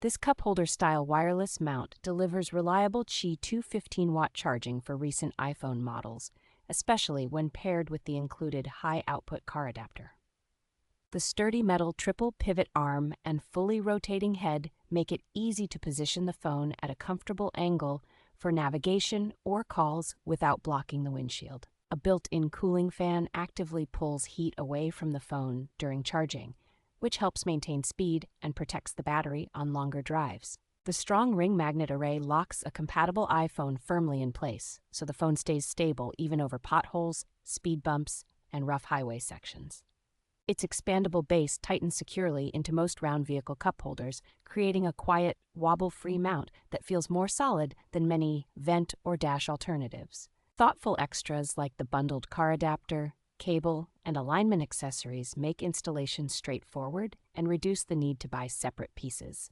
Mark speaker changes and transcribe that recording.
Speaker 1: This cup holder style wireless mount delivers reliable Qi2 15W charging for recent iPhone models, especially when paired with the included high-output car adapter. The sturdy metal triple pivot arm and fully rotating head make it easy to position the phone at a comfortable angle for navigation or calls without blocking the windshield. A built-in cooling fan actively pulls heat away from the phone during charging, which helps maintain speed and protects the battery on longer drives. The strong ring magnet array locks a compatible iPhone firmly in place, so the phone stays stable even over potholes, speed bumps, and rough highway sections. Its expandable base tightens securely into most round vehicle cup holders, creating a quiet, wobble-free mount that feels more solid than many vent or dash alternatives. Thoughtful extras like the bundled car adapter, cable, and alignment accessories make installation straightforward and reduce the need to buy separate pieces.